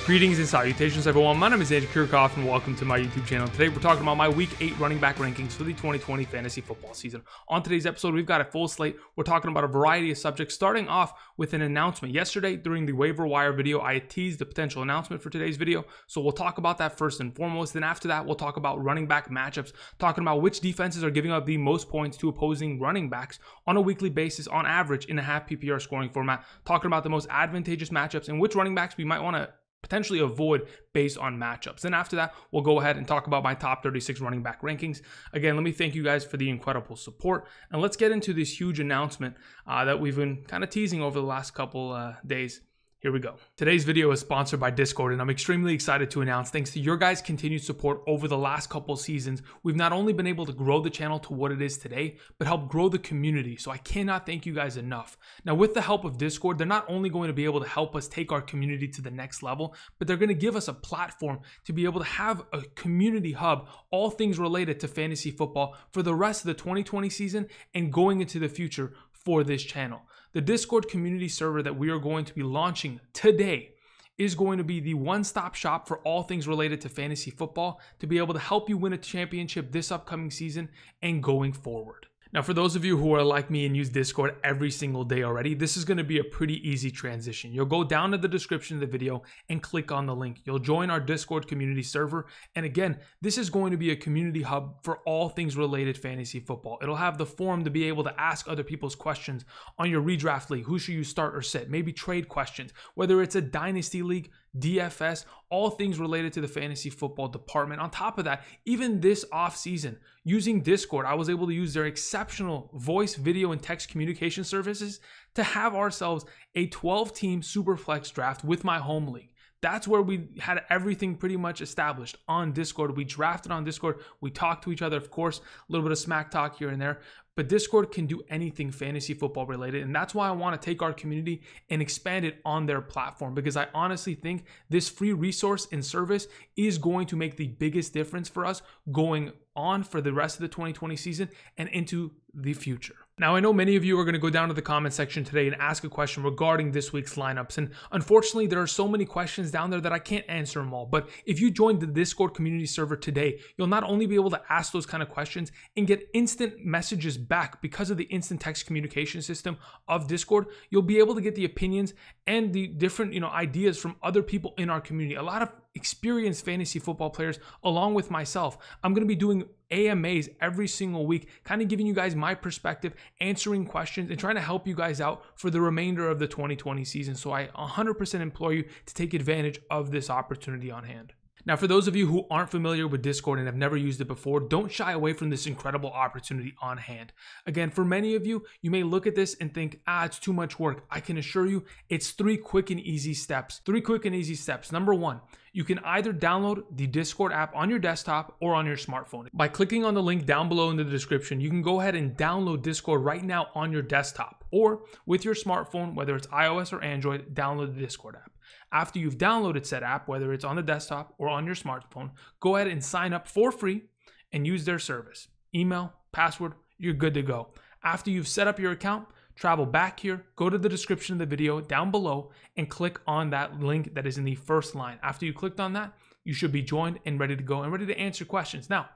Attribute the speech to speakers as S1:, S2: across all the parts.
S1: Greetings and salutations, everyone. My name is Andrew Kirchhoff, and welcome to my YouTube channel. Today, we're talking about my Week 8 running back rankings for the 2020 fantasy football season. On today's episode, we've got a full slate. We're talking about a variety of subjects, starting off with an announcement. Yesterday, during the waiver wire video, I teased the potential announcement for today's video, so we'll talk about that first and foremost. Then after that, we'll talk about running back matchups, talking about which defenses are giving up the most points to opposing running backs on a weekly basis on average in a half PPR scoring format, talking about the most advantageous matchups and which running backs we might want to potentially avoid based on matchups. Then after that, we'll go ahead and talk about my top 36 running back rankings. Again, let me thank you guys for the incredible support. And let's get into this huge announcement that we've been kind of teasing over the last couple days. Here we go. Today's video is sponsored by Discord, and I'm extremely excited to announce, thanks to your guys' continued support over the last couple seasons, we've not only been able to grow the channel to what it is today, but help grow the community. So I cannot thank you guys enough. Now, with the help of Discord, they're not only going to be able to help us take our community to the next level, but they're going to give us a platform to be able to have a community hub, all things related to fantasy football for the rest of the 2020 season and going into the future for this channel. The Discord community server that we are going to be launching today is going to be the one-stop shop for all things related to fantasy football to be able to help you win a championship this upcoming season and going forward. Now, for those of you who are like me and use Discord every single day already, this is going to be a pretty easy transition. You'll go down to the description of the video and click on the link. You'll join our Discord community server. And again, this is going to be a community hub for all things related fantasy football. It'll have the forum to be able to ask other people's questions on your redraft league. Who should you start or sit? Maybe trade questions, whether it's a dynasty league, DFS, all things related to the fantasy football department. On top of that, even this off season, using Discord, I was able to use their exceptional voice, video, and text communication services to have ourselves a 12-team Superflex draft with my home league. That's where we had everything pretty much established on Discord. We drafted on Discord. We talked to each other, of course, a little bit of smack talk here and there. But Discord can do anything fantasy football related. And that's why I want to take our community and expand it on their platform, because I honestly think this free resource and service is going to make the biggest difference for us going on for the rest of the 2020 season and into the future. Now, I know many of you are going to go down to the comment section today and ask a question regarding this week's lineups. And unfortunately, there are so many questions down there that I can't answer them all. But if you join the Discord community server today, you'll not only be able to ask those kind of questions and get instant messages back because of the instant text communication system of Discord, you'll be able to get the opinions and the different, ideas from other people in our community. A lot of experienced fantasy football players along with myself. I'm going to be doing AMAs every single week, kind of giving you guys my perspective, answering questions, and trying to help you guys out for the remainder of the 2020 season. So I 100% implore you to take advantage of this opportunity on hand. Now, for those of you who aren't familiar with Discord and have never used it before, don't shy away from this incredible opportunity on hand. Again, for many of you, you may look at this and think, it's too much work. I can assure you it's 3 quick and easy steps. 3 quick and easy steps. Number 1, you can either download the Discord app on your desktop or on your smartphone. By clicking on the link down below in the description, you can go ahead and download Discord right now on your desktop, or with your smartphone, whether it's iOS or Android, download the Discord app. After you've downloaded said app, whether it's on the desktop or on your smartphone, go ahead and sign up for free and use their service. Email, password, you're good to go. After you've set up your account, travel back here, go to the description of the video down below and click on that link that is in the first line. After you clicked on that, you should be joined and ready to go and ready to answer questions. Now,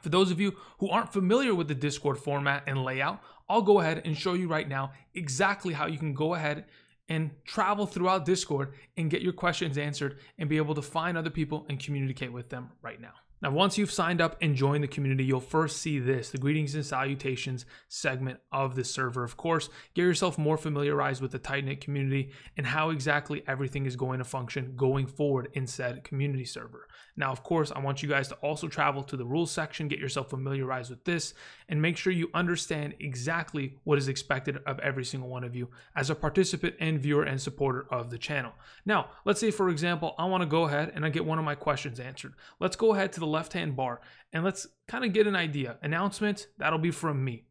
S1: for those of you who aren't familiar with the Discord format and layout, I'll go ahead and show you right now exactly how you can go ahead and travel throughout Discord and get your questions answered and be able to find other people and communicate with them right now. Now, once you've signed up and joined the community, you'll first see this, the greetings and salutations segment of the server. Of course, get yourself more familiarized with the tight-knit community and how exactly everything is going to function going forward in said community server. Now, of course, I want you guys to also travel to the rules section, get yourself familiarized with this, and make sure you understand exactly what is expected of every single one of you as a participant and viewer and supporter of the channel. Now, let's say, for example, I want to go ahead and I get one of my questions answered. Let's go ahead to the left-hand bar and let's kind of get an idea. Announcements, that'll be from me.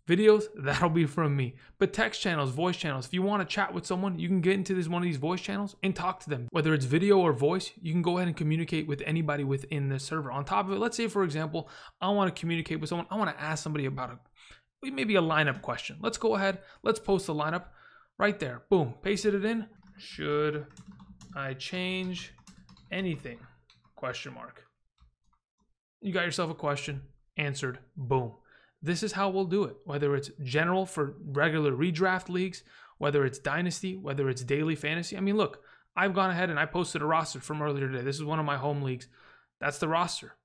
S1: Videos, that'll be from me. But text channels, voice channels, if you want to chat with someone, you can get into one of these voice channels and talk to them. Whether it's video or voice, you can go ahead and communicate with anybody within the server. On top of it, let's say, for example, I want to communicate with someone. I want to ask somebody about maybe a lineup question. Let's go ahead. Let's post the lineup right there. Boom. Pasted it in. Should I change anything, question mark. You got yourself a question, answered, boom. This is how we'll do it, whether it's general for regular redraft leagues, whether it's dynasty, whether it's daily fantasy. I mean, look, I've gone ahead and I posted a roster from earlier today. This is one of my home leagues. That's the roster.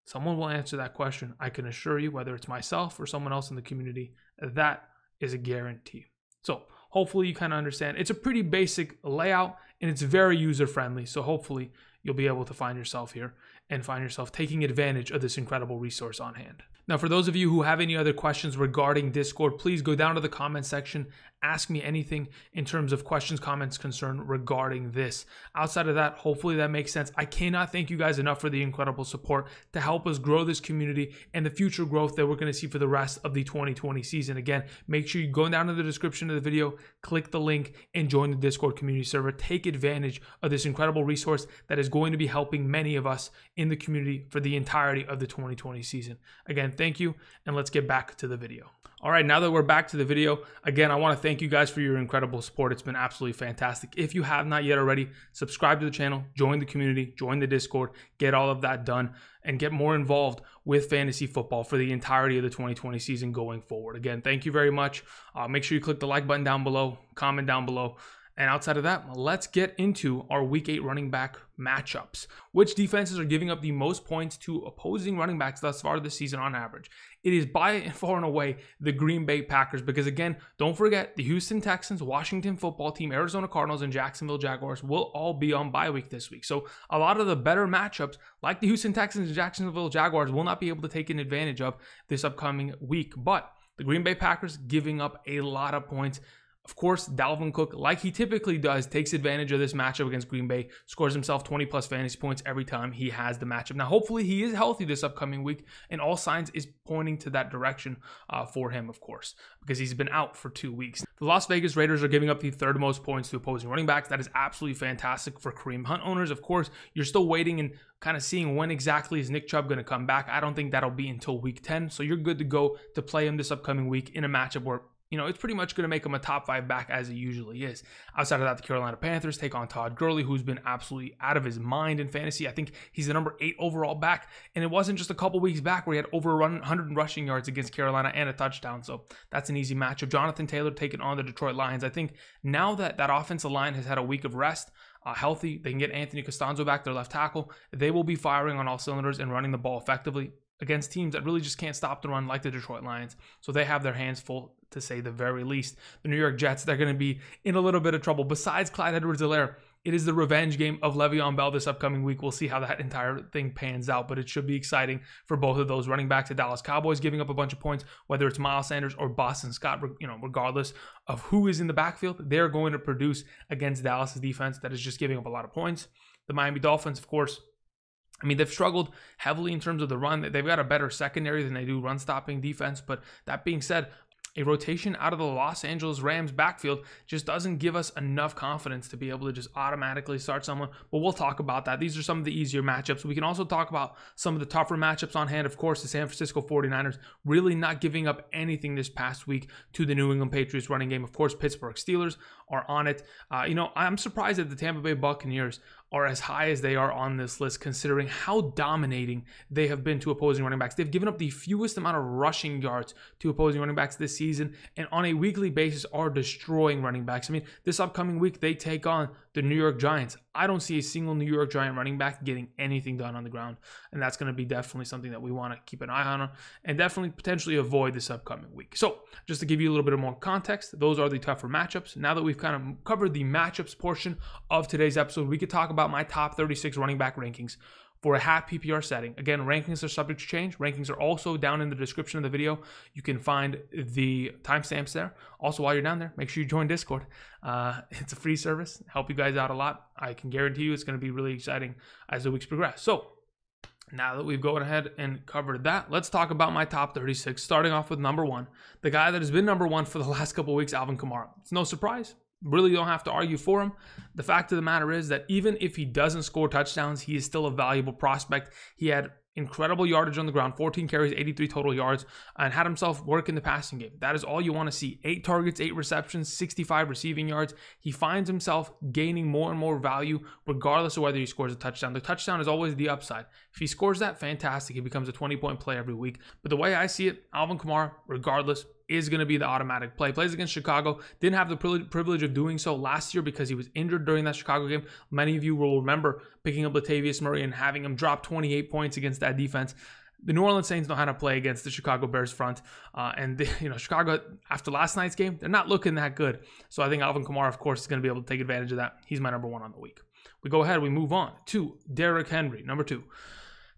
S1: Someone will answer that question. I can assure you, whether it's myself or someone else in the community, that is a guarantee. So hopefully you kind of understand. It's a pretty basic layout and it's very user-friendly. So hopefully you'll be able to find yourself here and find yourself taking advantage of this incredible resource on hand. Now, for those of you who have any other questions regarding Discord, please go down to the comment section, ask me anything in terms of questions, comments, concern regarding this. Outside of that, hopefully that makes sense. I cannot thank you guys enough for the incredible support to help us grow this community and the future growth that we're going to see for the rest of the 2020 season. Again, make sure you go down to the description of the video, click the link, and join the Discord community server. Take advantage of this incredible resource that is going to be helping many of us in the community for the entirety of the 2020 season. Again, thank you, and let's get back to the video. All right, now that we're back to the video, again, I want to thank you guys for your incredible support. It's been absolutely fantastic. If you have not yet already, subscribe to the channel, join the community, join the Discord, get all of that done, and get more involved with fantasy football for the entirety of the 2020 season going forward. Again, thank you very much. Make sure you click the like button down below, comment down below. And outside of that, let's get into our Week 8 running back matchups. Which defenses are giving up the most points to opposing running backs thus far this season on average? It is by and far and away the Green Bay Packers because, again, don't forget the Houston Texans, Washington Football Team, Arizona Cardinals, and Jacksonville Jaguars will all be on bye week this week. So a lot of the better matchups, like the Houston Texans and Jacksonville Jaguars, will not be able to take advantage of this upcoming week. But the Green Bay Packers giving up a lot of points. Of course, Dalvin Cook, like he typically does, takes advantage of this matchup against Green Bay, scores himself 20-plus fantasy points every time he has the matchup. Now, hopefully he is healthy this upcoming week, and all signs is pointing to that direction for him, of course, because he's been out for 2 weeks. The Las Vegas Raiders are giving up the third most points to opposing running backs. That is absolutely fantastic for Kareem Hunt owners. Of course, you're still waiting and kind of seeing when exactly is Nick Chubb going to come back. I don't think that'll be until week 10, so you're good to go to play him this upcoming week in a matchup where it's pretty much going to make him a top 5 back as he usually is. Outside of that, the Carolina Panthers take on Todd Gurley, who's been absolutely out of his mind in fantasy. I think he's the number 8 overall back, and it wasn't just a couple weeks back where he had over 100 rushing yards against Carolina and a touchdown, so that's an easy matchup. Jonathan Taylor taking on the Detroit Lions. I think now that that offensive line has had a week of rest, healthy, they can get Anthony Costanzo back, their left tackle. They will be firing on all cylinders and running the ball effectively against teams that really just can't stop the run like the Detroit Lions. So they have their hands full, to say the very least. The New York Jets, they're going to be in a little bit of trouble. Besides Clyde Edwards-Helaire, it is the revenge game of Le'Veon Bell this upcoming week. We'll see how that entire thing pans out, but it should be exciting for both of those running backs. The Dallas Cowboys giving up a bunch of points, whether it's Miles Sanders or Boston Scott, regardless of who is in the backfield, they're going to produce against Dallas' defense that is just giving up a lot of points. The Miami Dolphins, of course, they've struggled heavily in terms of the run. They've got a better secondary than they do run-stopping defense. But that being said, a rotation out of the Los Angeles Rams backfield just doesn't give us enough confidence to be able to just automatically start someone. But we'll talk about that. These are some of the easier matchups. We can also talk about some of the tougher matchups on hand. Of course, the San Francisco 49ers really not giving up anything this past week to the New England Patriots running game. Of course, Pittsburgh Steelers are on it. I'm surprised that the Tampa Bay Buccaneers are as high as they are on this list, considering how dominating they have been to opposing running backs. They've given up the fewest amount of rushing yards to opposing running backs this season, and on a weekly basis are destroying running backs. This upcoming week, they take on the New York Giants. I don't see a single New York Giant running back getting anything done on the ground, and that's going to be definitely something that we want to keep an eye on and definitely potentially avoid this upcoming week. So just to give you a little bit of more context, those are the tougher matchups. Now that we've kind of covered the matchups portion of today's episode, we could talk about my top 36 running back rankings for a half PPR setting. Again, rankings are subject to change. Rankings are also down in the description of the video. You can find the timestamps there. Also, while you're down there, make sure you join Discord. It's a free service. Help you guys out a lot. I can guarantee you it's going to be really exciting as the weeks progress. So now that we've gone ahead and covered that, let's talk about my top 36, starting off with number 1, the guy that has been number 1 for the last couple of weeks, Alvin Kamara. It's no surprise. Really don't have to argue for him. The fact of the matter is that even if he doesn't score touchdowns, he is still a valuable prospect. He had incredible yardage on the ground, 14 carries, 83 total yards, and had himself work in the passing game. That is all you want to see. 8 targets, 8 receptions, 65 receiving yards. He finds himself gaining more and more value regardless of whether he scores a touchdown. The touchdown is always the upside. If he scores that, fantastic. He becomes a 20-point play every week. But the way I see it, Alvin Kamara, regardless, is going to be the automatic play. Plays against Chicago. Didn't have the privilege of doing so last year because he was injured during that Chicago game. Many of you will remember picking up Latavius Murray and having him drop 28 points against that defense. The New Orleans Saints know how to play against the Chicago Bears front. Chicago, after last night's game, they're not looking that good. So I think Alvin Kamara, of course, is going to be able to take advantage of that. He's my number 1 on the week. We go ahead. We move on to Derrick Henry, number 2.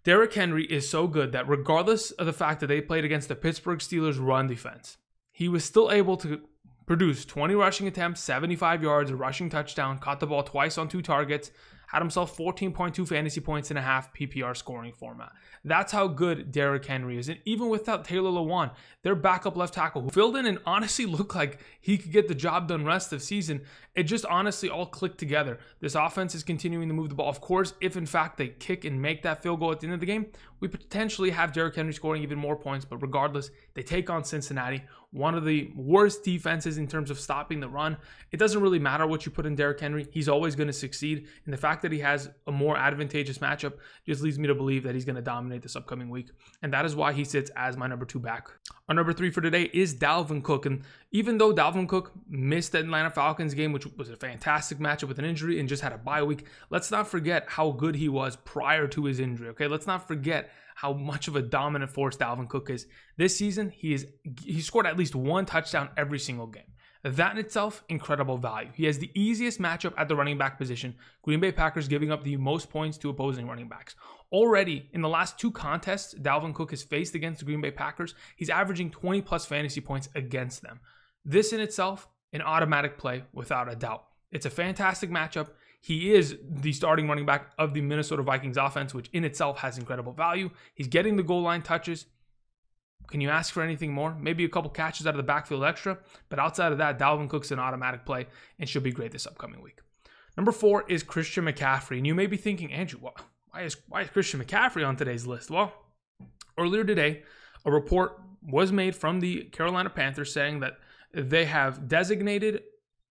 S1: Derrick Henry is so good that regardless of the fact that they played against the Pittsburgh Steelers run defense, he was still able to produce 20 rushing attempts, 75 yards, a rushing touchdown, caught the ball twice on 2 targets, had himself 14.2 fantasy points in a half PPR scoring format. That's how good Derrick Henry is. And even without Taylor Lewan, their backup left tackle, who filled in and honestly looked like he could get the job done rest of the season, it just honestly all clicked together. This offense is continuing to move the ball. Of course, if in fact they kick and make that field goal at the end of the game, we potentially have Derrick Henry scoring even more points. But regardless, they take on Cincinnati, one of the worst defenses in terms of stopping the run. It doesn't really matter what you put in Derrick Henry. He's always going to succeed. And the fact that he has a more advantageous matchup just leads me to believe that he's going to dominate this upcoming week. And that is why he sits as my number 2 back. Our number 3 for today is Dalvin Cook. And even though Dalvin Cook missed the Atlanta Falcons game, which was a fantastic matchup with an injury and just had a bye week, let's not forget how good he was prior to his injury. Okay, let's not forget how much of a dominant force Dalvin Cook is. This season, he scored at least 1 touchdown every single game. That in itself, incredible value. He has the easiest matchup at the running back position. Green Bay Packers giving up the most points to opposing running backs. Already, in the last 2 contests Dalvin Cook has faced against the Green Bay Packers, he's averaging 20 plus fantasy points against them. This in itself, an automatic play without a doubt. It's a fantastic matchup. He is the starting running back of the Minnesota Vikings offense, which in itself has incredible value. He's getting the goal line touches. Can you ask for anything more? Maybe a couple catches out of the backfield extra, but outside of that, Dalvin Cook's an automatic play and should be great this upcoming week. Number 4 is Christian McCaffrey, and you may be thinking, Andrew, why is Christian McCaffrey on today's list? Well, earlier today, a report was made from the Carolina Panthers saying that they have designated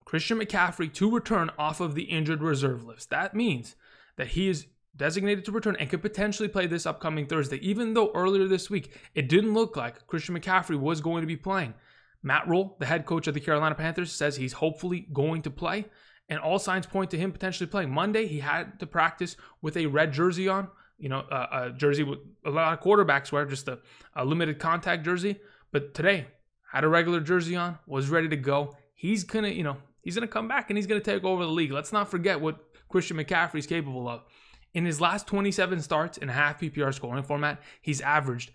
S1: Christian McCaffrey to return off of the injured reserve list. That means that he is designated to return and could potentially play this upcoming Thursday, even though earlier this week it didn't look like Christian McCaffrey was going to be playing. Matt Rule, the head coach of the Carolina Panthers, says he's hopefully going to play, and all signs point to him potentially playing. Monday, he had to practice with a red jersey on, a jersey with a lot of quarterbacks wear, just a limited contact jersey. But today, had a regular jersey on, was ready to go. He's going to come back and he's going to take over the league. Let's not forget what Christian McCaffrey is capable of. In his last 27 starts in a half PPR scoring format, he's averaged,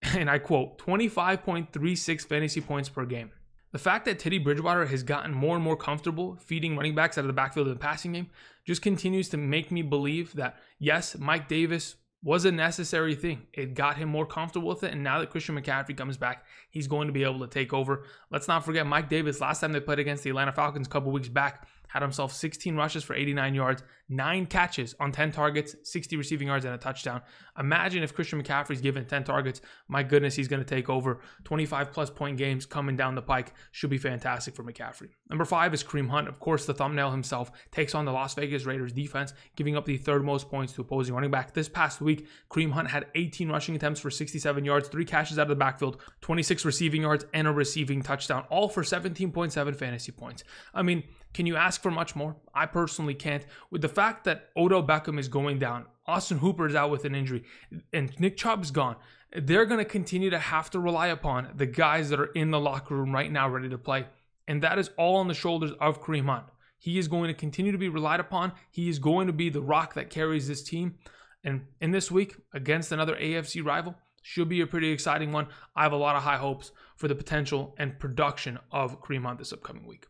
S1: and I quote, 25.36 fantasy points per game. The fact that Teddy Bridgewater has gotten more and more comfortable feeding running backs out of the backfield of the passing game just continues to make me believe that, yes, Mike Davis was a necessary thing. It got him more comfortable with it, and now that Christian McCaffrey comes back, he's going to be able to take over. Let's not forget Mike Davis, last time they played against the Atlanta Falcons a couple weeks back, had himself 16 rushes for 89 yards, 9 catches on 10 targets, 60 receiving yards, and a touchdown. Imagine if Christian McCaffrey's given 10 targets. My goodness, he's going to take over. 25-plus point games coming down the pike should be fantastic for McCaffrey. Number 5 is Kareem Hunt. Of course, the thumbnail himself takes on the Las Vegas Raiders defense, giving up the 3rd most points to opposing running back. This past week, Kareem Hunt had 18 rushing attempts for 67 yards, 3 catches out of the backfield, 26 receiving yards, and a receiving touchdown, all for 17.7 fantasy points. I mean, can you ask for much more? I personally can't. With the fact that Odell Beckham is going down, Austin Hooper is out with an injury, and Nick Chubb's gone, they're going to continue to have to rely upon the guys that are in the locker room right now ready to play. And that is all on the shoulders of Kareem Hunt. He is going to continue to be relied upon. He is going to be the rock that carries this team. And in this week, against another AFC rival, should be a pretty exciting one. I have a lot of high hopes for the potential and production of Kareem Hunt this upcoming week.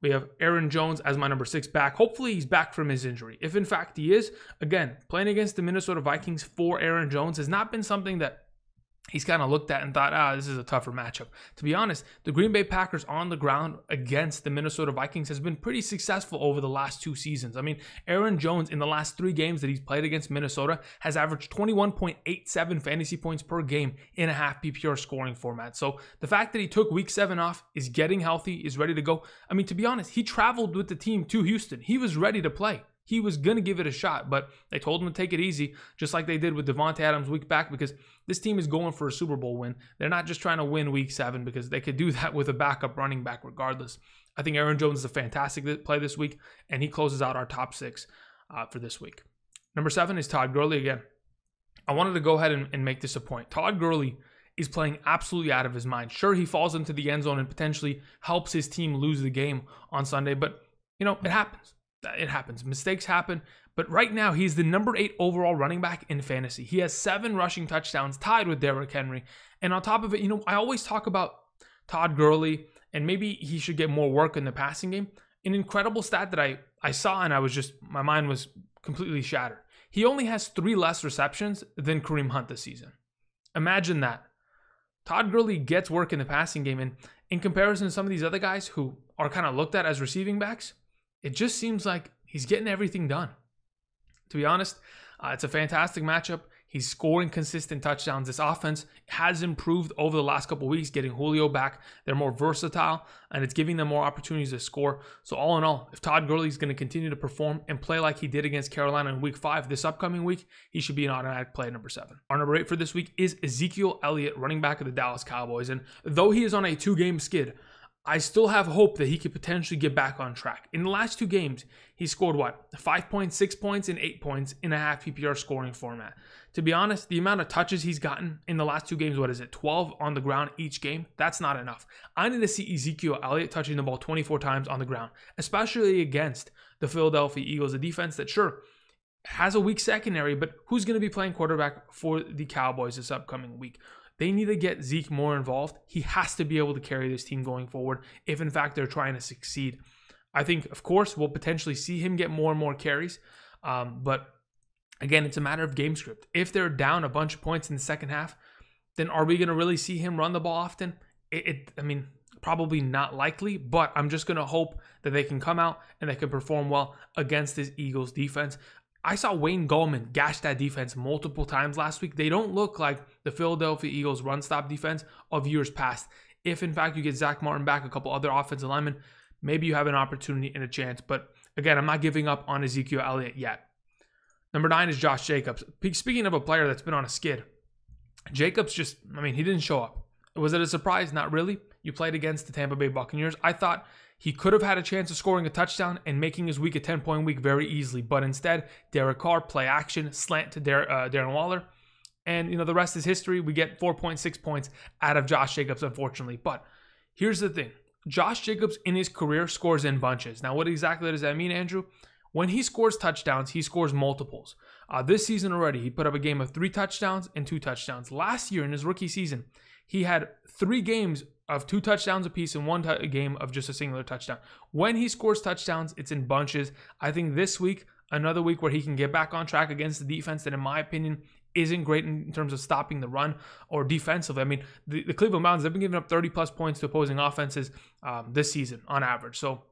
S1: We have Aaron Jones as my number 6 back. Hopefully he's back from his injury. If in fact he is, again, playing against the Minnesota Vikings for Aaron Jones has not been something that he's kind of looked at and thought, this is a tougher matchup. To be honest, the Green Bay Packers on the ground against the Minnesota Vikings has been pretty successful over the last 2 seasons. I mean, Aaron Jones in the last 3 games that he's played against Minnesota has averaged 21.87 fantasy points per game in a half PPR scoring format. So the fact that he took week 7 off, is getting healthy, is ready to go. I mean, to be honest, he traveled with the team to Houston. He was ready to play. He was going to give it a shot, but they told him to take it easy, just like they did with Devontae Adams week back, because this team is going for a Super Bowl win. They're not just trying to win week 7, because they could do that with a backup running back regardless. I think Aaron Jones is a fantastic play this week, and he closes out our top 6 for this week. Number 7 is Todd Gurley again. I wanted to go ahead and make this a point. Todd Gurley is playing absolutely out of his mind. Sure, he falls into the end zone and potentially helps his team lose the game on Sunday, but, it happens. It happens. Mistakes happen. But right now, he's the number 8 overall running back in fantasy. He has 7 rushing touchdowns, tied with Derrick Henry. And on top of it, I always talk about Todd Gurley, and maybe he should get more work in the passing game. An incredible stat that I saw, and my mind was completely shattered. He only has 3 less receptions than Kareem Hunt this season. Imagine that. Todd Gurley gets work in the passing game, and in comparison to some of these other guys who are kind of looked at as receiving backs, it just seems like he's getting everything done. To be honest, it's a fantastic matchup. He's scoring consistent touchdowns. This offense has improved over the last couple of weeks, getting Julio back. They're more versatile, and it's giving them more opportunities to score. So all in all, if Todd Gurley is going to continue to perform and play like he did against Carolina in week 5, this upcoming week, he should be an automatic play number 7. Our number 8 for this week is Ezekiel Elliott, running back of the Dallas Cowboys. And though he is on a 2-game skid, I still have hope that he could potentially get back on track. In the last 2 games, he scored 5.6 points and 8 points in a half PPR scoring format. To be honest, the amount of touches he's gotten in the last 2 games, 12 on the ground each game? That's not enough. I need to see Ezekiel Elliott touching the ball 24 times on the ground, especially against the Philadelphia Eagles, a defense that sure has a weak secondary, but who's going to be playing quarterback for the Cowboys this upcoming week? They need to get Zeke more involved. He has to be able to carry this team going forward if, in fact, they're trying to succeed. I think, of course, we'll potentially see him get more and more carries. But, again, it's a matter of game script. If they're down a bunch of points in the second half, then are we going to really see him run the ball often? Probably not likely, but I'm just going to hope that they can come out and they can perform well against this Eagles defense. I saw Wayne Gallman gash that defense multiple times last week. They don't look like the Philadelphia Eagles run-stop defense of years past. If, in fact, you get Zach Martin back, a couple other offensive linemen, maybe you have an opportunity and a chance. But, again, I'm not giving up on Ezekiel Elliott yet. Number 9 is Josh Jacobs. Speaking of a player that's been on a skid, Jacobs he didn't show up. Was it a surprise? Not really. You played against the Tampa Bay Buccaneers. I thought he could have had a chance of scoring a touchdown and making his week a 10-point week very easily. But instead, Derek Carr, play action, slant to Darren Waller. And, the rest is history. We get 4.6 points out of Josh Jacobs, unfortunately. But here's the thing. Josh Jacobs in his career scores in bunches. Now, what exactly does that mean, Andrew? When he scores touchdowns, he scores multiples. This season already, he put up a game of 3 touchdowns and 2 touchdowns. Last year in his rookie season, he had 3 games of 2 touchdowns apiece and 1 game of just a singular touchdown. When he scores touchdowns, it's in bunches. I think this week, another week where he can get back on track against the defense that, in my opinion, isn't great in terms of stopping the run or defensively. The Cleveland Browns, they've been giving up 30-plus points to opposing offenses this season on average. So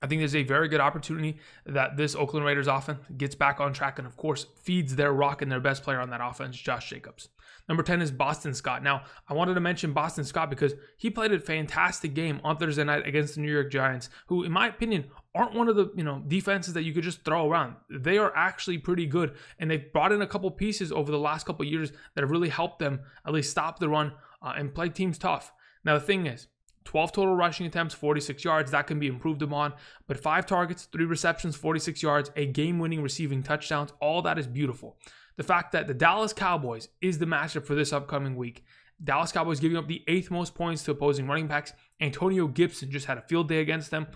S1: I think there's a very good opportunity that this Oakland Raiders offense gets back on track and, of course, feeds their rock and their best player on that offense, Josh Jacobs. Number 10 is Boston Scott. Now, I wanted to mention Boston Scott because he played a fantastic game on Thursday night against the New York Giants, who, in my opinion, aren't one of the defenses that you could just throw around. They are actually pretty good, and they've brought in a couple pieces over the last couple of years that have really helped them at least stop the run and play teams tough. Now, the thing is, 12 total rushing attempts, 46 yards. That can be improved upon. But 5 targets, 3 receptions, 46 yards, a game-winning receiving touchdowns. All that is beautiful. The fact that the Dallas Cowboys is the matchup for this upcoming week. Dallas Cowboys giving up the 8th most points to opposing running backs. Antonio Gibson just had a field day against them.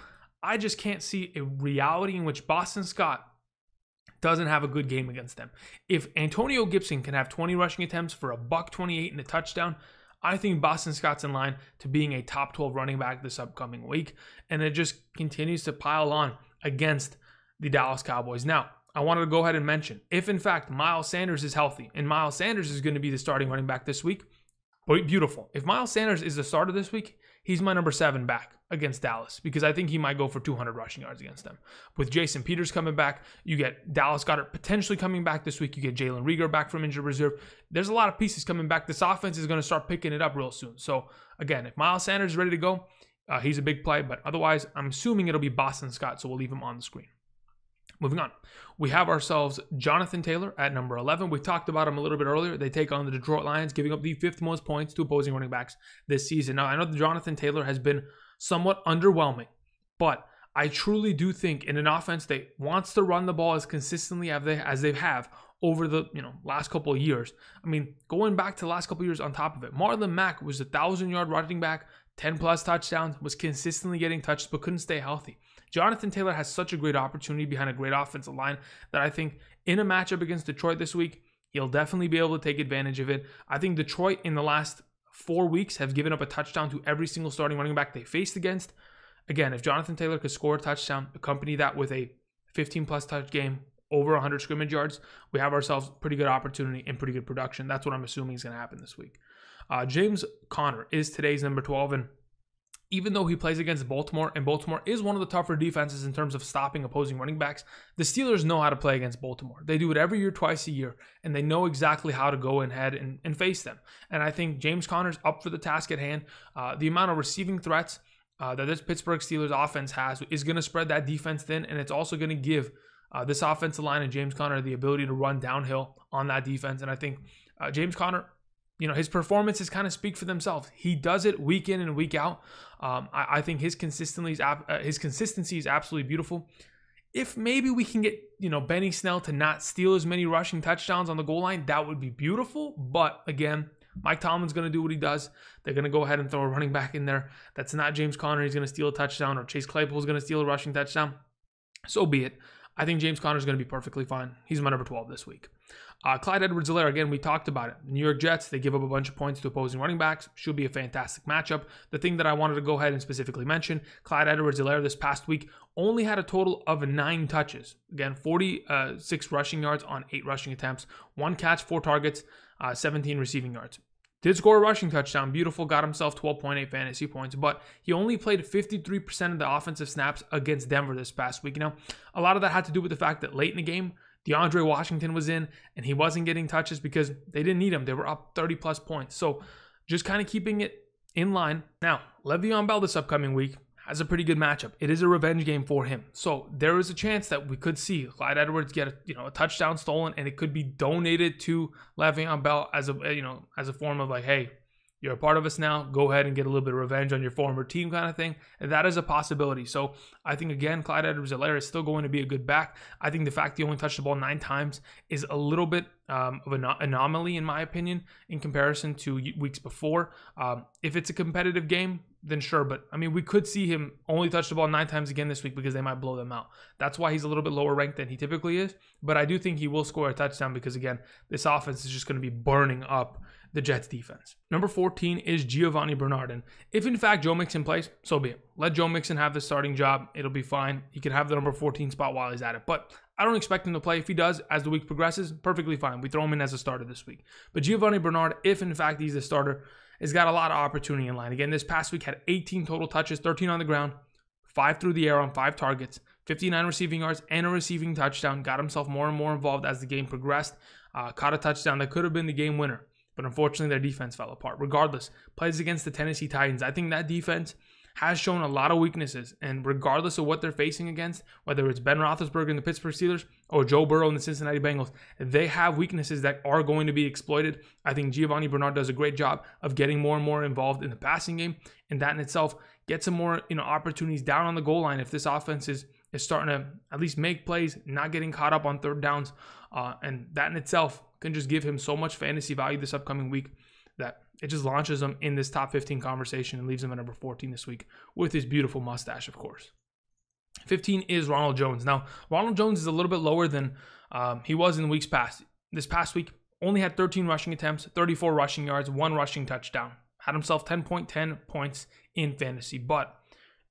S1: I just can't see a reality in which Boston Scott doesn't have a good game against them. If Antonio Gibson can have 20 rushing attempts for $128 and a touchdown, I think Boston Scott's in line to being a top 12 running back this upcoming week. And it just continues to pile on against the Dallas Cowboys. Now, I wanted to go ahead and mention, if in fact Myles Sanders is healthy and Myles Sanders is going to be the starting running back this week, beautiful. If Miles Sanders is the starter this week, he's my number 7 back against Dallas because I think he might go for 200 rushing yards against them. With Jason Peters coming back, you get Dallas Goedert potentially coming back this week. You get Jalen Reagor back from injured reserve. There's a lot of pieces coming back. This offense is going to start picking it up real soon. So again, if Miles Sanders is ready to go, he's a big play. But otherwise, I'm assuming it'll be Boston Scott, so we'll leave him on the screen. Moving on, we have ourselves Jonathan Taylor at number 11. We talked about him a little bit earlier. They take on the Detroit Lions, giving up the 5th most points to opposing running backs this season. Now, I know that Jonathan Taylor has been somewhat underwhelming, but I truly do think in an offense that wants to run the ball as consistently as they have over the last couple of years. I mean, going back to the last couple of years on top of it, Marlon Mack was a 1,000-yard running back, 10-plus touchdowns, was consistently getting touches, but couldn't stay healthy. Jonathan Taylor has such a great opportunity behind a great offensive line that I think in a matchup against Detroit this week, he'll definitely be able to take advantage of it. I think Detroit in the last 4 weeks have given up a touchdown to every single starting running back they faced against. Again, if Jonathan Taylor could score a touchdown, accompany that with a 15-plus touch game, over 100 scrimmage yards, we have ourselves pretty good opportunity and pretty good production. That's what I'm assuming is going to happen this week. James Conner is today's number 12, and even though he plays against Baltimore, and Baltimore is one of the tougher defenses in terms of stopping opposing running backs, the Steelers know how to play against Baltimore. They do it every year, twice a year, and they know exactly how to go ahead and face them. And I think James Conner's up for the task at hand. The amount of receiving threats that this Pittsburgh Steelers offense has is going to spread that defense thin, and it's also going to give this offensive line and James Conner the ability to run downhill on that defense. And I think James Conner, his performances kind of speak for themselves. He does it week in and week out. I think his consistency is absolutely beautiful. If maybe we can get, Benny Snell to not steal as many rushing touchdowns on the goal line, that would be beautiful. But again, Mike Tomlin's going to do what he does. They're going to go ahead and throw a running back in there. That's not James Conner. He's going to steal a touchdown, or Chase Claypool is going to steal a rushing touchdown. So be it. I think James Conner is going to be perfectly fine. He's my number 12 this week. Clyde Edwards-Helaire, again, we talked about it. New York Jets, they give up a bunch of points to opposing running backs. Should be a fantastic matchup. The thing that I wanted to go ahead and specifically mention, Clyde Edwards-Helaire this past week only had a total of 9 touches. Again, 46 rushing yards on 8 rushing attempts, 1 catch, 4 targets, 17 receiving yards. Did score a rushing touchdown. Beautiful. Got himself 12.8 fantasy points. But he only played 53% of the offensive snaps against Denver this past week. A lot of that had to do with the fact that late in the game, DeAndre Washington was in, and he wasn't getting touches because they didn't need him. They were up 30-plus points. So just kind of keeping it in line. Now, Le'Veon Bell this upcoming week has a pretty good matchup. It is a revenge game for him. So there is a chance that we could see Clyde Edwards get a touchdown stolen, and it could be donated to Le'Veon Bell as a form of like, hey, you're a part of us now. Go ahead and get a little bit of revenge on your former team kind of thing. And that is a possibility. So I think, again, Clyde Edwards-Helaire is still going to be a good back. I think the fact he only touched the ball 9 times is a little bit of an anomaly, in my opinion, in comparison to weeks before. If it's a competitive game, then sure. But, I mean, we could see him only touch the ball 9 times again this week because they might blow them out. That's why he's a little bit lower ranked than he typically is. But I do think he will score a touchdown because, again, this offense is just going to be burning up the Jets defense. Number 14 is Giovani Bernard. And if in fact Joe Mixon plays, so be it. Let Joe Mixon have the starting job. It'll be fine. He can have the number 14 spot while he's at it. But I don't expect him to play. If he does, as the week progresses, perfectly fine. We throw him in as a starter this week. But Giovani Bernard, if in fact he's the starter, has got a lot of opportunity in line. Again, this past week had 18 total touches, 13 on the ground, 5 through the air on 5 targets, 59 receiving yards, and a receiving touchdown. Got himself more and more involved as the game progressed. Caught a touchdown that could have been the game winner. But unfortunately, their defense fell apart. Regardless, plays against the Tennessee Titans. I think that defense has shown a lot of weaknesses. And regardless of what they're facing against, whether it's Ben Roethlisberger and the Pittsburgh Steelers or Joe Burrow and the Cincinnati Bengals, they have weaknesses that are going to be exploited. I think Giovani Bernard does a great job of getting more and more involved in the passing game. And that in itself gets some more opportunities down on the goal line if this offense is starting to at least make plays, not getting caught up on third downs. And that in itself can just give him so much fantasy value this upcoming week that it just launches him in this top 15 conversation and leaves him at number 14 this week with his beautiful mustache, of course. 15 is Ronald Jones. Now, Ronald Jones is a little bit lower than he was in the weeks past. This past week, only had 13 rushing attempts, 34 rushing yards, 1 rushing touchdown. Had himself 10.10 points in fantasy. But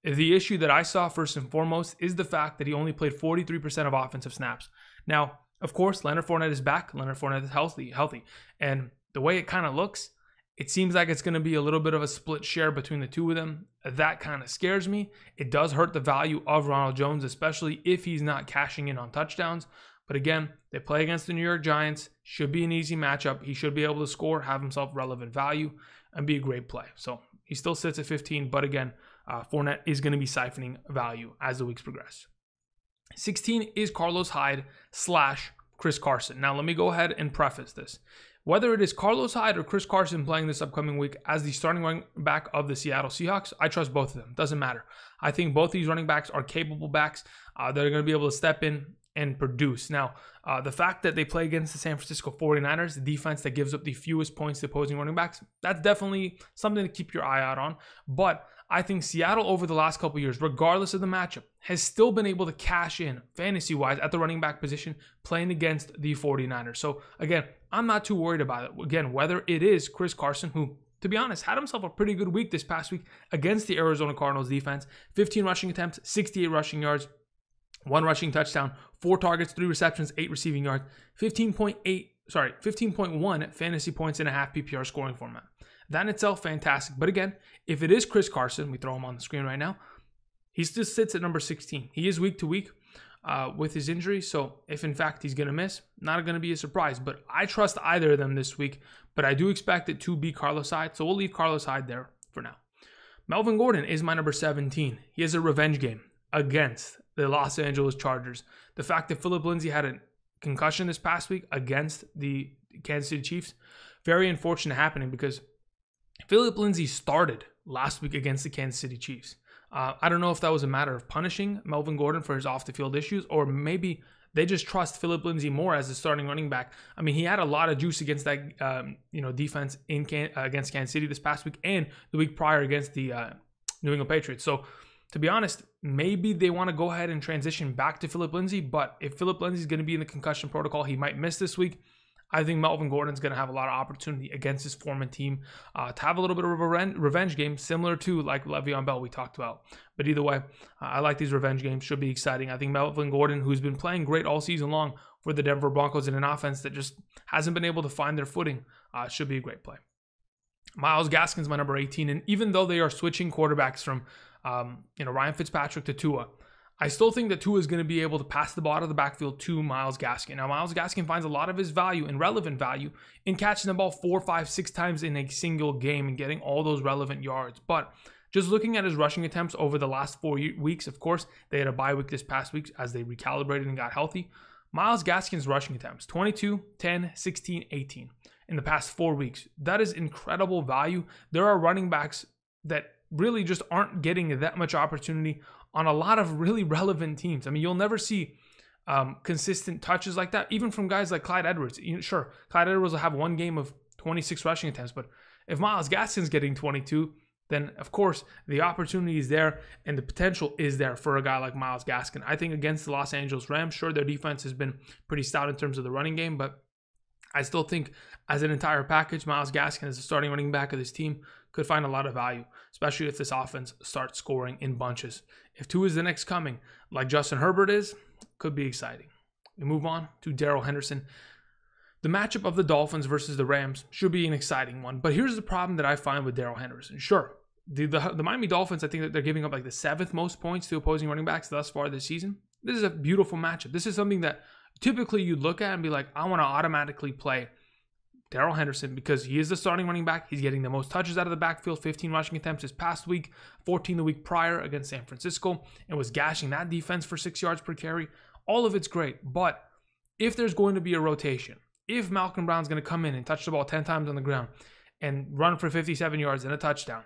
S1: the issue that I saw first and foremost is the fact that he only played 43% of offensive snaps. Now, of course, Leonard Fournette is back. Leonard Fournette is healthy. And the way it kind of looks, It seems like it's going to be a little bit of a split share between the two of them. That kind of scares me. It does hurt the value of Ronald Jones, especially if he's not cashing in on touchdowns. But again, they play against the New York Giants. Should be an easy matchup. He should be able to score, have himself relevant value, and be a great play. So he still sits at 15, but again, Fournette is going to be siphoning value as the weeks progress. 16 is Carlos Hyde / Chris Carson. Now, let me go ahead and preface this. Whether it is Carlos Hyde or Chris Carson playing this upcoming week as the starting running back of the Seattle Seahawks, I trust both of them. Doesn't matter. I think both these running backs are capable backs that are going to be able to step in and produce. Now, the fact that they play against the San Francisco 49ers, the defense that gives up the fewest points to opposing running backs, that's definitely something to keep your eye out on. But I think Seattle over the last couple of years, regardless of the matchup, has still been able to cash in fantasy-wise at the running back position playing against the 49ers. So again, I'm not too worried about it. Again, whether it is Chris Carson, who, to be honest, had himself a pretty good week this past week against the Arizona Cardinals defense, 15 rushing attempts, 68 rushing yards, 1 rushing touchdown, 4 targets, 3 receptions, 8 receiving yards, 15.1 fantasy points in a half PPR scoring format. That in itself, fantastic. But again, if it is Chris Carson, we throw him on the screen right now, he still sits at number 16. He is week to week with his injury. So if in fact he's going to miss, not going to be a surprise. But I trust either of them this week. But I do expect it to be Carlos Hyde. So we'll leave Carlos Hyde there for now. Melvin Gordon is my number 17. He has a revenge game against the Los Angeles Chargers. The fact that Phillip Lindsay had a concussion this past week against the Kansas City Chiefs, very unfortunate happening because Phillip Lindsay started last week against the Kansas City Chiefs. I don't know if that was a matter of punishing Melvin Gordon for his off-the-field issues, or maybe they just trust Phillip Lindsay more as a starting running back. I mean, he had a lot of juice against that defense against Kansas City this past week and the week prior against the New England Patriots. So to be honest, maybe they want to go ahead and transition back to Phillip Lindsay, but if Phillip Lindsay is going to be in the concussion protocol, he might miss this week. I think Melvin Gordon's going to have a lot of opportunity against his former team to have a little bit of a revenge game, similar to like Le'Veon Bell we talked about. But either way, I like these revenge games. Should be exciting. I think Melvin Gordon, who's been playing great all season long for the Denver Broncos in an offense that just hasn't been able to find their footing, should be a great play. Myles Gaskin's my number 18, and even though they are switching quarterbacks from Ryan Fitzpatrick to Tua, I still think that Tua is going to be able to pass the ball out of the backfield to Myles Gaskin. Now, Myles Gaskin finds a lot of his value and relevant value in catching the ball 4, 5, 6 times in a single game and getting all those relevant yards. But just looking at his rushing attempts over the last 4 weeks, of course, they had a bye week this past week as they recalibrated and got healthy. Myles Gaskin's rushing attempts, 22, 10, 16, 18 in the past 4 weeks. That is incredible value. There are running backs that really just aren't getting that much opportunity on a lot of really relevant teams. I mean, you'll never see consistent touches like that, even from guys like Clyde Edwards. Sure, Clyde Edwards will have 1 game of 26 rushing attempts, but if Myles Gaskin's getting 22, then of course the opportunity is there and the potential is there for a guy like Myles Gaskin. I think against the Los Angeles Rams, sure, their defense has been pretty stout in terms of the running game, but I still think as an entire package, Myles Gaskin as the starting running back of this team could find a lot of value, especially if this offense starts scoring in bunches. If Tua is the next coming, like Justin Herbert is, could be exciting. We move on to Darrell Henderson. The matchup of the Dolphins versus the Rams should be an exciting one, but here's the problem that I find with Darrell Henderson. Sure, the Miami Dolphins, I think that they're giving up like the 7th most points to opposing running backs thus far this season. This is a beautiful matchup. This is something that typically you'd look at and be like, I want to automatically play Darrell Henderson because he is the starting running back. He's getting the most touches out of the backfield, 15 rushing attempts this past week, 14 the week prior against San Francisco, and was gashing that defense for 6 yards per carry. All of it's great, but if there's going to be a rotation, if Malcolm Brown's going to come in and touch the ball 10 times on the ground and run for 57 yards and a touchdown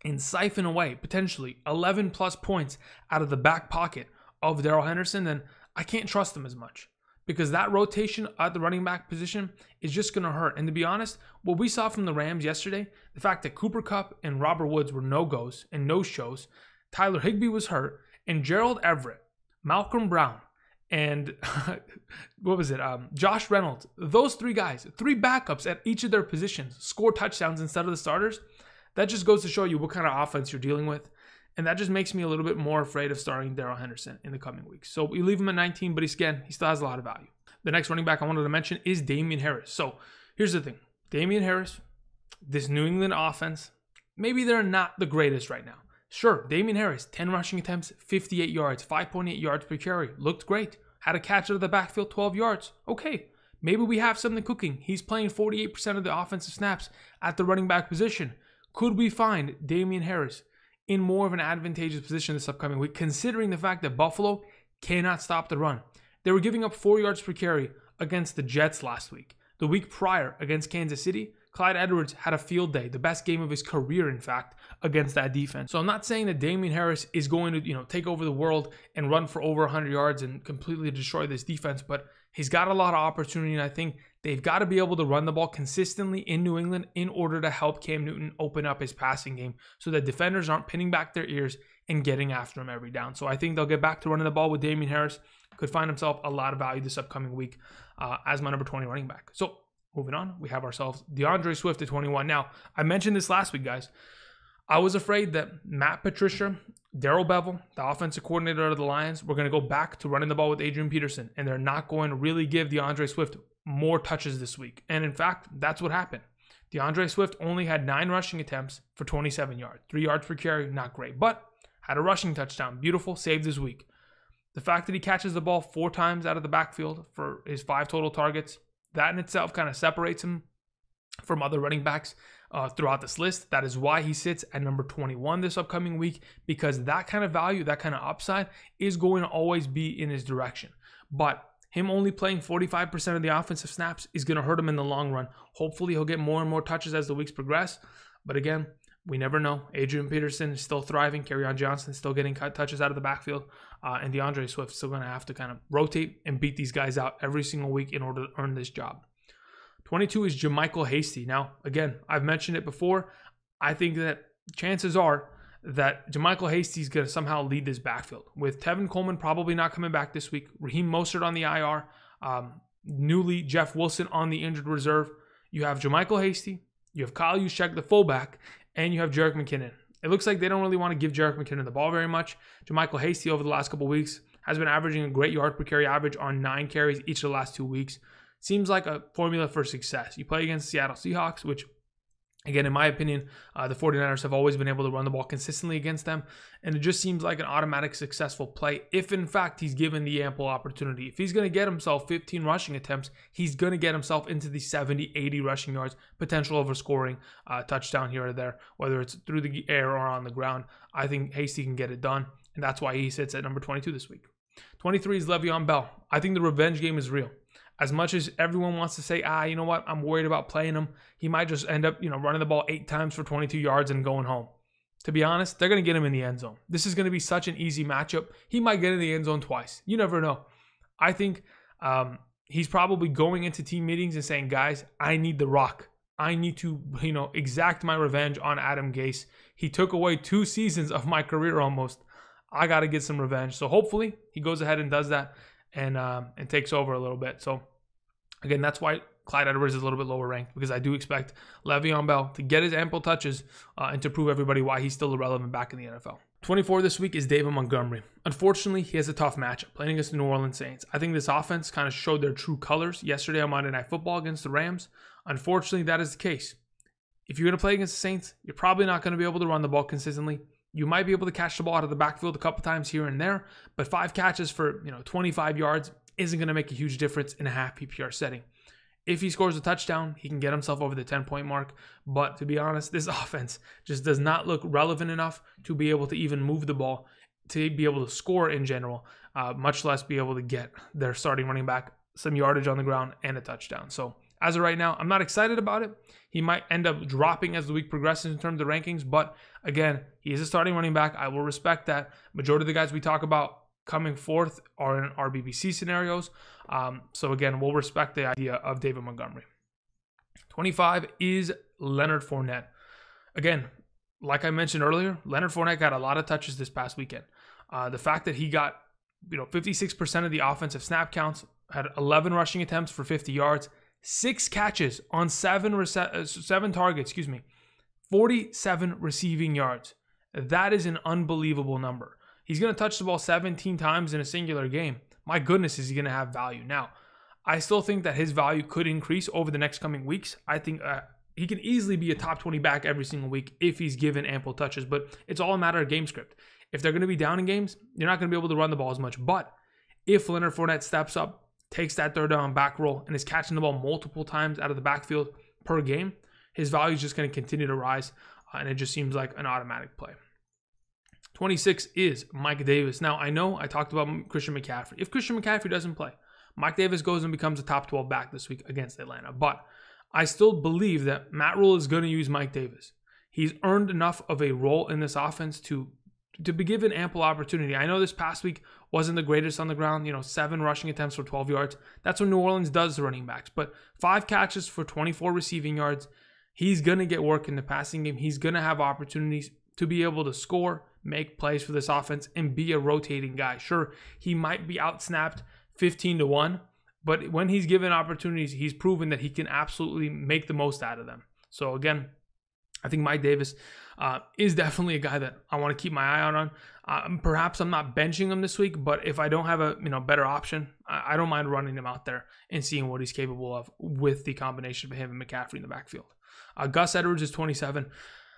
S1: and siphon away potentially 11 plus points out of the back pocket of Darrell Henderson, then I can't trust him as much. Because that rotation at the running back position is just going to hurt. And to be honest, what we saw from the Rams yesterday, the fact that Cooper Kupp and Robert Woods were no-goes and no-shows, Tyler Higbee was hurt, and Gerald Everett, Malcolm Brown, and Josh Reynolds, those 3 guys, 3 backups at each of their positions, score touchdowns instead of the starters. That just goes to show you what kind of offense you're dealing with. And that just makes me a little bit more afraid of starting Darrell Henderson in the coming weeks. So we leave him at 19, but he still has a lot of value. The next running back I wanted to mention is Damien Harris. So here's the thing. Damien Harris, this New England offense, maybe they're not the greatest right now. Sure, Damien Harris, 10 rushing attempts, 58 yards, 5.8 yards per carry. Looked great. Had a catch out of the backfield, 12 yards. Okay, maybe we have something cooking. He's playing 48% of the offensive snaps at the running back position. Could we find Damien Harris in more of an advantageous position this upcoming week, considering the fact that Buffalo cannot stop the run? They were giving up 4 yards per carry against the Jets last week. The week prior against Kansas City, Clyde Edwards had a field day, the best game of his career, in fact, against that defense. So I'm not saying that Damien Harris is going to, take over the world and run for over 100 yards and completely destroy this defense, but he's got a lot of opportunity, and I think they've got to be able to run the ball consistently in New England in order to help Cam Newton open up his passing game so that defenders aren't pinning back their ears and getting after him every down. So I think they'll get back to running the ball with Damien Harris. Could find himself a lot of value this upcoming week as my number 20 running back. So moving on, we have ourselves DeAndre Swift at 21. Now, I mentioned this last week, guys. I was afraid that Matt Patricia, Darrell Bevell, the offensive coordinator of the Lions, were going to go back to running the ball with Adrian Peterson, and they're not going to really give DeAndre Swift more touches this week. And in fact, that's what happened. DeAndre Swift only had 9 rushing attempts for 27 yards. 3 yards per carry, not great, but had a rushing touchdown. Beautiful, saved his week. The fact that he catches the ball 4 times out of the backfield for his 5 total targets, that in itself kind of separates him from other running backs throughout this list. That is why he sits at number 21 this upcoming week, because that kind of value, that kind of upside is going to always be in his direction. But him only playing 45% of the offensive snaps is going to hurt him in the long run. Hopefully he'll get more and more touches as the weeks progress. But again, we never know. Adrian Peterson is still thriving. Kerryon Johnson still getting touches out of the backfield. And DeAndre Swift is still going to have to kind of rotate and beat these guys out every single week in order to earn this job. 22 is JaMycal Hasty. Now, again, I've mentioned it before. I think that chances are that JaMycal Hasty is going to somehow lead this backfield. With Tevin Coleman probably not coming back this week, Raheem Mostert on the IR, newly Jeff Wilson on the injured reserve, you have JaMycal Hasty, you have Kyle Juszczyk, the fullback, and you have Jerrick McKinnon. It looks like they don't really want to give Jerrick McKinnon the ball very much. JaMycal Hasty over the last couple weeks has been averaging a great yard per carry average on 9 carries each of the last 2 weeks. Seems like a formula for success. You play against the Seattle Seahawks, which, again, in my opinion, the 49ers have always been able to run the ball consistently against them. And it just seems like an automatic successful play if, in fact, he's given the ample opportunity. If he's going to get himself 15 rushing attempts, he's going to get himself into the 70, 80 rushing yards, potential of a scoring touchdown here or there, whether it's through the air or on the ground. I think Hasty can get it done, and that's why he sits at number 22 this week. 23 is Le'Veon Bell. I think the revenge game is real. As much as everyone wants to say, you know what, I'm worried about playing him, he might just end up, running the ball 8 times for 22 yards and going home. To be honest, they're going to get him in the end zone. This is going to be such an easy matchup. He might get in the end zone twice. You never know. I think he's probably going into team meetings and saying, guys, I need the rock. I need to, exact my revenge on Adam Gase. He took away 2 seasons of my career almost. I got to get some revenge. So hopefully he goes ahead and does that and takes over a little bit. So again, that's why Clyde Edwards is a little bit lower ranked, because I do expect Le'Veon Bell to get his ample touches and to prove everybody why he's still irrelevant back in the NFL. 24 this week is David Montgomery. Unfortunately, he has a tough matchup playing against the New Orleans Saints. I think this offense kind of showed their true colors yesterday on Monday Night Football against the Rams. Unfortunately, that is the case. If you're going to play against the Saints, you're probably not going to be able to run the ball consistently. You might be able to catch the ball out of the backfield a couple times here and there, but 5 catches for 25 yards isn't going to make a huge difference in a half PPR setting. If he scores a touchdown, he can get himself over the 10-point mark. But to be honest, this offense just does not look relevant enough to be able to even move the ball, to be able to score in general, much less be able to get their starting running back some yardage on the ground and a touchdown. So as of right now, I'm not excited about it. He might end up dropping as the week progresses in terms of rankings. But again, he is a starting running back. I will respect that. Majority of the guys we talk about coming forth are in RBBC scenarios. So again, we'll respect the idea of David Montgomery. 25 is Leonard Fournette. Again, like I mentioned earlier, Leonard Fournette got a lot of touches this past weekend. The fact that he got 56% of the offensive snap counts, had 11 rushing attempts for 50 yards, 6 catches on 7 targets, 47 receiving yards. That is an unbelievable number. He's going to touch the ball 17 times in a singular game. My goodness, is he going to have value. Now, I still think that his value could increase over the next coming weeks. I think he can easily be a top 20 back every single week if he's given ample touches, but it's all a matter of game script. If they're going to be down in games, you're not going to be able to run the ball as much. But if Leonard Fournette steps up, takes that third down back roll, and is catching the ball multiple times out of the backfield per game, his value is just going to continue to rise, and it just seems like an automatic play. 26 is Mike Davis. Now, I know I talked about Christian McCaffrey. If Christian McCaffrey doesn't play, Mike Davis goes and becomes a top 12 back this week against Atlanta. But I still believe that Matt Rule is going to use Mike Davis. He's earned enough of a role in this offense to be given ample opportunity. I know this past week wasn't the greatest on the ground, 7 rushing attempts for 12 yards. That's what New Orleans does to running backs. But 5 catches for 24 receiving yards. He's going to get work in the passing game. He's going to have opportunities to be able to score, make plays for this offense, and be a rotating guy. Sure, he might be outsnapped 15-1, but when he's given opportunities, he's proven that he can absolutely make the most out of them. So again, I think Mike Davis is definitely a guy that I want to keep my eye out on. Perhaps I'm not benching him this week, but if I don't have a better option, I don't mind running him out there and seeing what he's capable of with the combination of him and McCaffrey in the backfield. Gus Edwards is 27.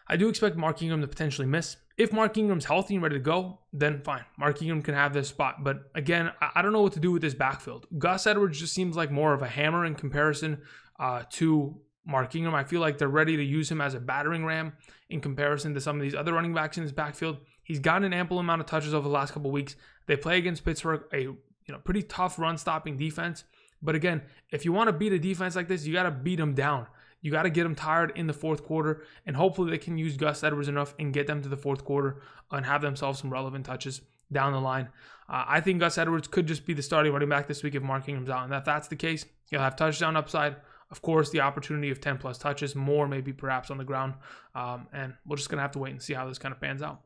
S1: I do expect Mark Ingram to potentially miss. If Mark Ingram's healthy and ready to go, then fine. Mark Ingram can have this spot. But again, I don't know what to do with this backfield. Gus Edwards just seems like more of a hammer in comparison to Mark Ingram. I feel like they're ready to use him as a battering ram in comparison to some of these other running backs in his backfield. He's gotten an ample amount of touches over the last couple of weeks. They play against Pittsburgh, a pretty tough run-stopping defense. But again, if you want to beat a defense like this, you got to beat them down. You got to get them tired in the fourth quarter, and hopefully they can use Gus Edwards enough and get them to the fourth quarter and have themselves some relevant touches down the line. I think Gus Edwards could just be the starting running back this week if Mark Ingram's out. And if that's the case, he'll have touchdown upside. Of course, the opportunity of 10-plus touches, more maybe perhaps on the ground. And we're just going to have to wait and see how this kind of pans out.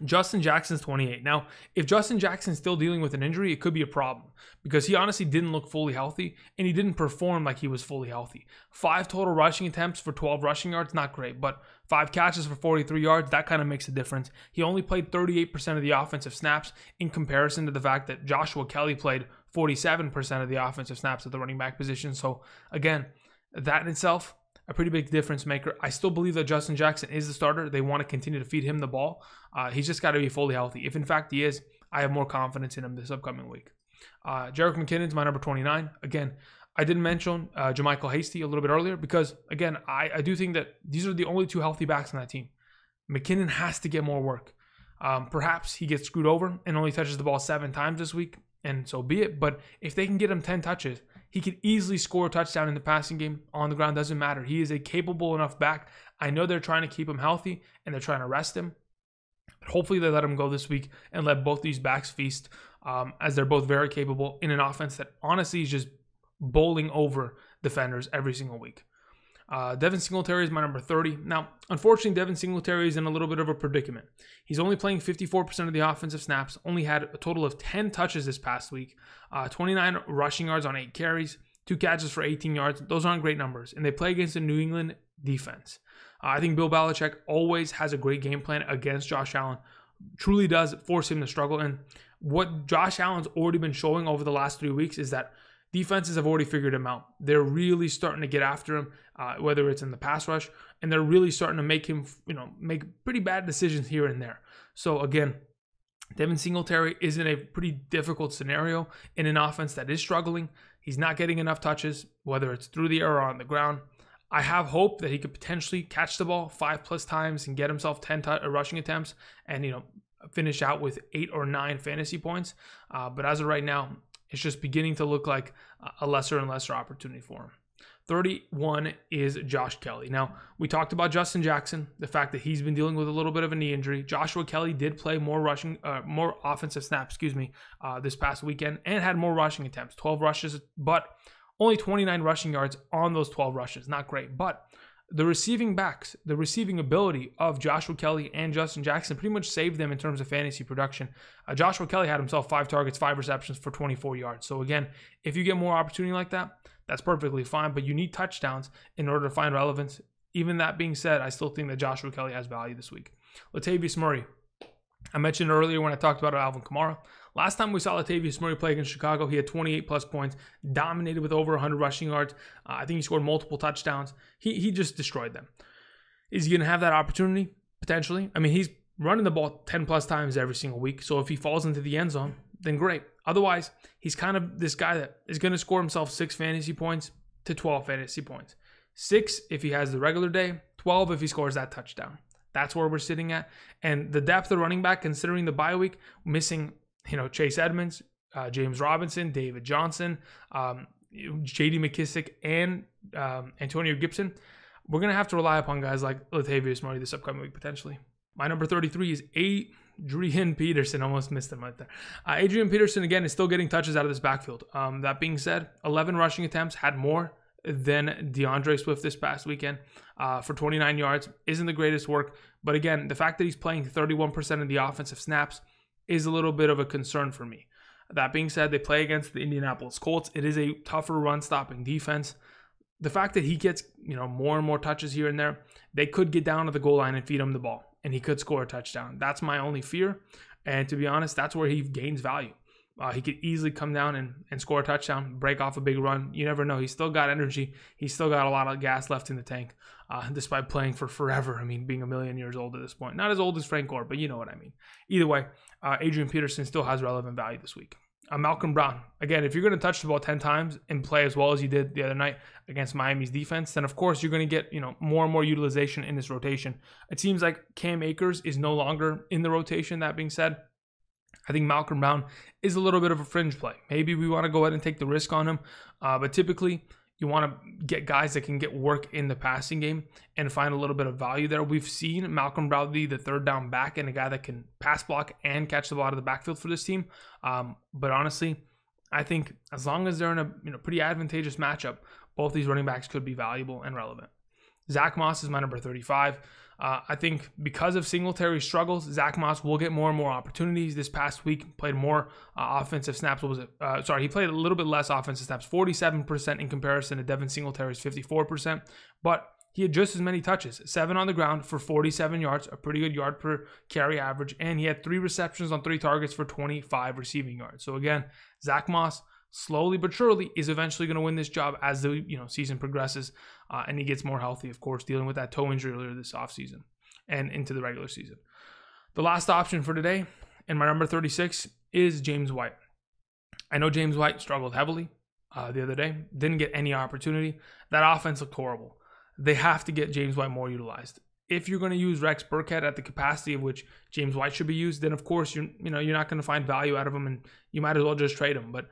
S1: Justin Jackson's 28. Now, if Justin Jackson's still dealing with an injury, it could be a problem because he honestly didn't look fully healthy and he didn't perform like he was fully healthy. 5 total rushing attempts for 12 rushing yards, not great, but 5 catches for 43 yards, that kind of makes a difference. He only played 38% of the offensive snaps in comparison to the fact that Joshua Kelley played 47% of the offensive snaps at the running back position. So again, that in itself, a pretty big difference maker. I still believe that Justin Jackson is the starter. They want to continue to feed him the ball. He's just got to be fully healthy. If in fact he is, I have more confidence in him this upcoming week. Jerrick McKinnon's my number 29. Again, I didn't mention JaMycal Hasty a little bit earlier because, again, I do think that these are the only 2 healthy backs on that team. McKinnon has to get more work. Perhaps he gets screwed over and only touches the ball 7 times this week, and so be it. But if they can get him 10 touches, he could easily score a touchdown in the passing game. On the ground, doesn't matter. He is a capable enough back. I know they're trying to keep him healthy and they're trying to rest him. But hopefully they let him go this week and let both these backs feast as they're both very capable in an offense that honestly is just bowling over defenders every single week. Devin Singletary is my number 30. Now, unfortunately, Devin Singletary is in a little bit of a predicament. He's only playing 54% of the offensive snaps, only had a total of 10 touches this past week, 29 rushing yards on 8 carries, 2 catches for 18 yards. Those aren't great numbers, and they play against the New England defense. I think Bill Belichick always has a great game plan against Josh Allen, truly does force him to struggle. And what Josh Allen's already been showing over the last 3 weeks is that defenses have already figured him out. They're really starting to get after him, whether it's in the pass rush, and they're really starting to make him, make pretty bad decisions here and there. So again, Devin Singletary is in a pretty difficult scenario in an offense that is struggling. He's not getting enough touches, whether it's through the air or on the ground. I have hope that he could potentially catch the ball 5+ times and get himself 10 rushing attempts and, finish out with 8 or 9 fantasy points. But as of right now, it's just beginning to look like a lesser and lesser opportunity for him. 31 is Josh Kelley. Now, we talked about Justin Jackson, the fact that he's been dealing with a little bit of a knee injury. Joshua Kelley did play more offensive snaps, this past weekend and had more rushing attempts, 12 rushes, but only 29 rushing yards on those 12 rushes. Not great, but the receiving backs, the receiving ability of Joshua Kelley and Justin Jackson pretty much saved them in terms of fantasy production. Joshua Kelley had himself 5 targets, 5 receptions for 24 yards. So again, if you get more opportunity like that, that's perfectly fine, but you need touchdowns in order to find relevance. Even that being said, I still think that Joshua Kelley has value this week. Latavius Murray, I mentioned earlier when I talked about Alvin Kamara. Last time we saw Latavius Murray play against Chicago, he had 28 plus points, dominated with over 100 rushing yards. I think he scored multiple touchdowns. He just destroyed them. Is he going to have that opportunity? Potentially. I mean, he's running the ball 10 plus times every single week. So if he falls into the end zone, then great. Otherwise, he's kind of this guy that is going to score himself 6 fantasy points to 12 fantasy points. 6 if he has the regular day, 12 if he scores that touchdown. That's where we're sitting at. And the depth of running back, considering the bye week, missing, Chase Edmonds, James Robinson, David Johnson, J.D. McKissick, and Antonio Gibson, we're going to have to rely upon guys like Latavius Murray this upcoming week, potentially. My number 33 is Adrian Peterson. Almost missed him right there. Adrian Peterson, again, is still getting touches out of this backfield. That being said, 11 rushing attempts, had more than DeAndre Swift this past weekend for 29 yards. Isn't the greatest work. But again, the fact that he's playing 31% of the offensive snaps is a little bit of a concern for me. That being said, they play against the Indianapolis Colts. It is a tougher run-stopping defense. The fact that he gets, more and more touches here and there, they could get down to the goal line and feed him the ball, and he could score a touchdown. That's my only fear. And to be honest, that's where he gains value. He could easily come down and score a touchdown, break off a big run. You never know. He's still got energy. He's still got a lot of gas left in the tank, despite playing for forever. I mean, being a million years old at this point. Not as old as Frank Gore, but you know what I mean. Either way, Adrian Peterson still has relevant value this week. Malcolm Brown. Again, if you're going to touch the ball 10 times and play as well as you did the other night against Miami's defense, then of course you're going to get, more and more utilization in this rotation. It seems like Cam Akers is no longer in the rotation. That being said, I think Malcolm Brown is a little bit of a fringe play. Maybe we want to go ahead and take the risk on him, but typically you want to get guys that can get work in the passing game and find a little bit of value there. We've seen Malcolm Brown be the third down back and a guy that can pass block and catch the ball out of the backfield for this team. But honestly, I think as long as they're in a pretty advantageous matchup, both these running backs could be valuable and relevant. Zack Moss is my number 35. I think because of Singletary's struggles, Zack Moss will get more and more opportunities. This past week, played more offensive snaps. He played a little bit less offensive snaps, 47% in comparison to Devin Singletary's 54%. But he had just as many touches, 7 on the ground for 47 yards, a pretty good yard per carry average. And he had 3 receptions on 3 targets for 25 receiving yards. So again, Zack Moss, slowly but surely, is eventually going to win this job as the season progresses and he gets more healthy, of course, dealing with that toe injury earlier this offseason and into the regular season. The last option for today, and my number 36, is James White. I know James White struggled heavily the other day, didn't get any opportunity. That offense looked horrible. They have to get James White more utilized. If you're going to use Rex Burkhead at the capacity of which James White should be used, then of course you're not going to find value out of him, and you might as well just trade him. But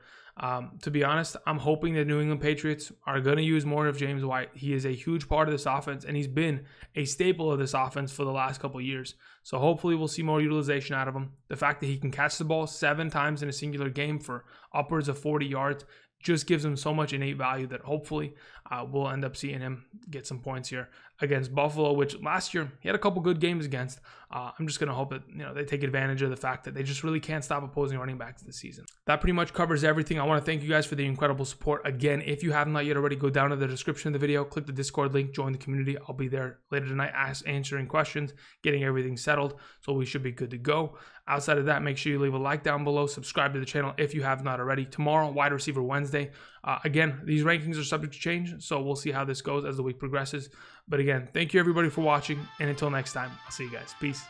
S1: to be honest, I'm hoping the New England Patriots are going to use more of James White. He is a huge part of this offense, and he's been a staple of this offense for the last couple of years. So hopefully we'll see more utilization out of him. The fact that he can catch the ball 7 times in a singular game for upwards of 40 yards just gives him so much innate value that hopefully we'll end up seeing him get some points here against Buffalo, which last year he had a couple good games against. I'm just going to hope that they take advantage of the fact that they just really can't stop opposing running backs this season. That pretty much covers everything. I want to thank you guys for the incredible support. Again, if you have not yet already, go down to the description of the video, click the Discord link, join the community. I'll be there later tonight answering questions, getting everything settled, so we should be good to go. Outside of that, make sure you leave a like down below, subscribe to the channel if you have not already. Tomorrow, Wide Receiver Wednesday. Again, these rankings are subject to change, so we'll see how this goes as the week progresses. But again, thank you everybody for watching, and until next time, I'll see you guys. Peace.